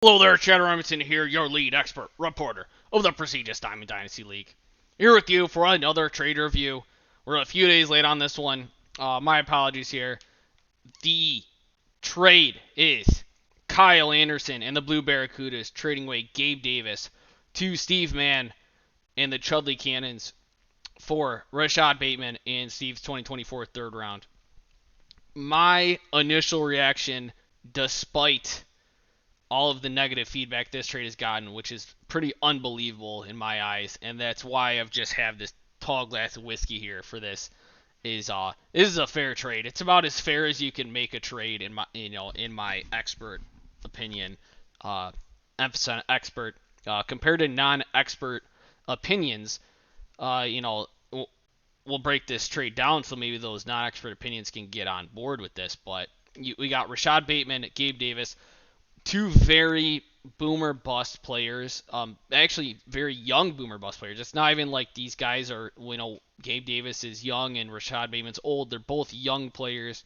Hello there, Chad Remington here, your lead expert reporter of the Prestigious Diamond Dynasty League. Here with you for another trade review. We're a few days late on this one. My apologies here. The trade is Kyle Anderson and the Blue Barracudas trading away Gabe Davis to Steve Mann and the Chudley Cannons for Rashad Bateman and Steve's 2024 third round. My initial reaction, despite all of the negative feedback this trade has gotten, which is pretty unbelievable in my eyes, and that's why I've just have this tall glass of whiskey here for this. This is a fair trade. It's about as fair as you can make a trade in my expert opinion. Emphasis expert compared to non-expert opinions. We'll break this trade down so maybe those non-expert opinions can get on board with this. But we got Rashad Bateman, Gabe Davis, two very boomer bust players. Actually very young boomer bust players. It's not even like these guys are, Gabe Davis is young and Rashad Bateman's old. They're both young players.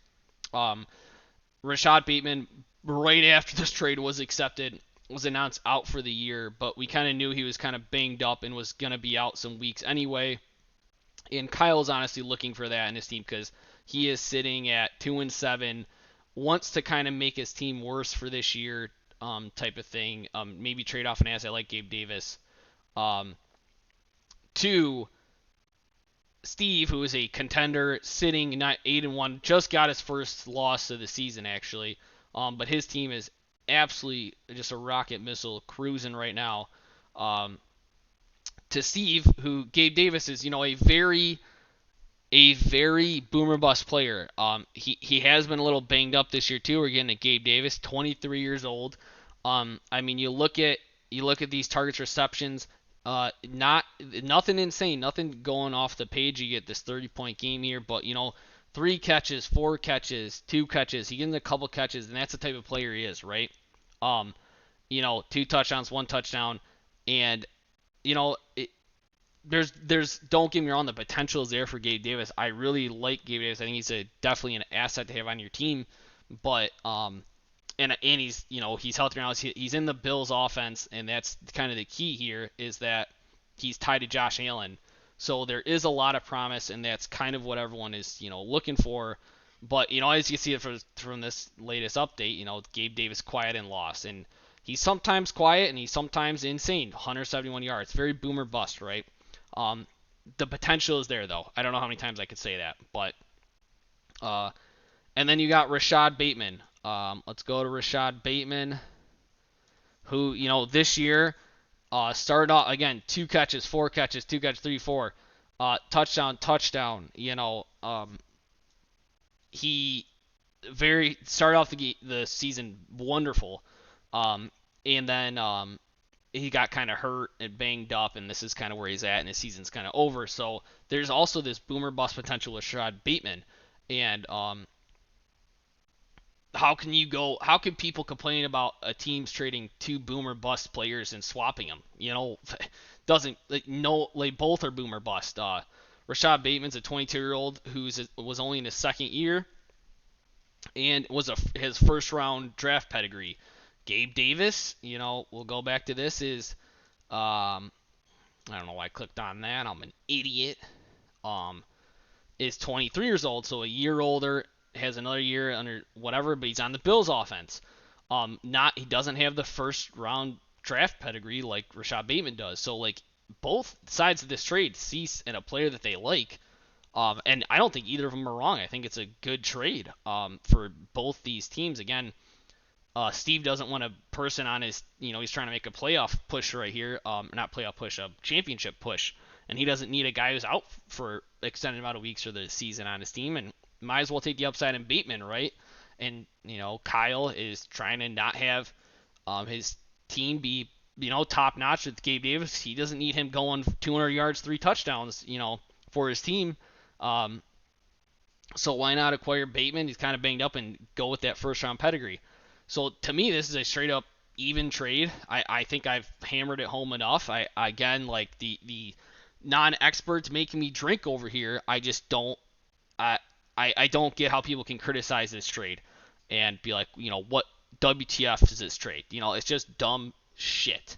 Rashad Bateman, right after this trade was accepted, was announced out for the year, but we kind of knew he was kind of banged up and was going to be out some weeks anyway. And Kyle's honestly looking for that in his team because he is sitting at 2-7, wants to kind of make his team worse for this year, type of thing. Maybe trade off an asset like Gabe Davis. To Steve, who is a contender, sitting not 8-1, just got his first loss of the season actually. But his team is absolutely just a rocket missile cruising right now. To Steve, who Gabe Davis is, a very boomer bust player. He has been a little banged up this year too. We're getting a Gabe Davis, 23 years old. You look at these targets, receptions, nothing insane, nothing going off the page. You get this 30-point game here, but 3 catches, 4 catches, 2 catches. He gets a couple catches, and that's the type of player he is, right? 2 touchdowns, 1 touchdown, and there's don't get me wrong, the potential is there for Gabe Davis. I really like Gabe Davis. I think he's definitely an asset to have on your team. But and he's healthy now. He's in the Bills offense, and that's kind of the key here is that he's tied to Josh Allen. So there is a lot of promise, and that's kind of what everyone is looking for. But as you see it from this latest update, Gabe Davis quiet and lost, and he's sometimes quiet and he's sometimes insane. 171 yards, very boomer bust, right? The potential is there though. I don't know how many times I could say that, but and then you got Rashad Bateman. Let's go to Rashad Bateman, who this year started off again 2 catches, 4 catches, 2 catches, 3, 4, touchdown. He started off the season wonderful, and then he got kind of hurt and banged up, and this is kind of where he's at, and his season's kind of over. So there's also this boomer bust potential with Rashad Bateman, and how can people complain about a team's trading 2 boomer bust players and swapping them? Doesn't both are boomer bust. Rashad Bateman's a 22-year-old who was only in his second year and was his first round draft pedigree. Gabe Davis, we'll go back to this, is I don't know why I clicked on that. I'm an idiot. Is 23 years old, so a year older, has another year under whatever, but he's on the Bills offense. He doesn't have the first round draft pedigree like Rashad Bateman does. So both sides of this trade see in a player that they like. And I don't think either of them are wrong. I think it's a good trade for both these teams. Again, Steve doesn't want a person on his, he's trying to make a playoff push right here. Not playoff push, a championship push. And he doesn't need a guy who's out for extended amount of weeks for the season on his team. And might as well take the upside in Bateman, right? And, Kyle is trying to not have his team be, top notch with Gabe Davis. He doesn't need him going 200 yards, 3 touchdowns, for his team. So why not acquire Bateman? He's kind of banged up and go with that first round pedigree. So to me, this is a straight up even trade. I think I've hammered it home enough. Again, like the non-experts making me drink over here, I just don't. I don't get how people can criticize this trade and be like, what WTF is this trade? It's just dumb shit.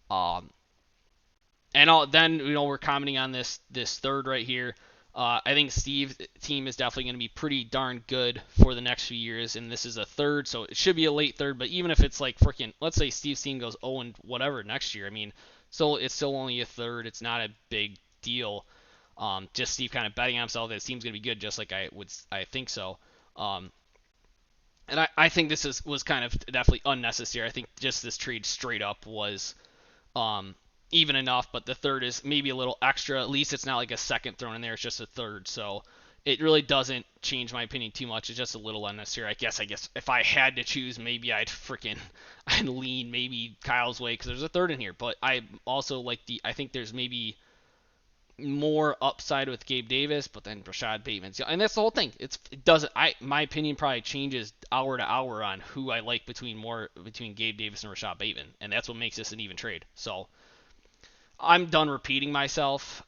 Um, then we're commenting on this third right here. I think Steve's team is definitely going to be pretty darn good for the next few years, and this is a third, so it should be a late third. But even if it's like freaking, let's say Steve's team goes 0 and whatever next year, I mean, so it's still only a third. It's not a big deal. Just Steve kind of betting on himself that his team's going to be good, just like I think so. And I think this was kind of definitely unnecessary. I think just this trade straight up was even enough, but the third is maybe a little extra. At least it's not like a second thrown in there; it's just a third. So it really doesn't change my opinion too much. It's just a little unnecessary. I guess if I had to choose, maybe I'd lean maybe Kyle's way because there's a third in here. But I also I think there's maybe more upside with Gabe Davis, but then Rashad Bateman's, and that's the whole thing. My opinion probably changes hour to hour on who I like between Gabe Davis and Rashad Bateman, and that's what makes this an even trade. So I'm done repeating myself.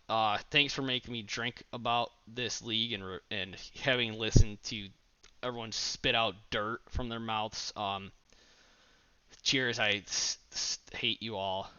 Thanks for making me drink about this league and having listened to everyone spit out dirt from their mouths. Cheers. I hate you all.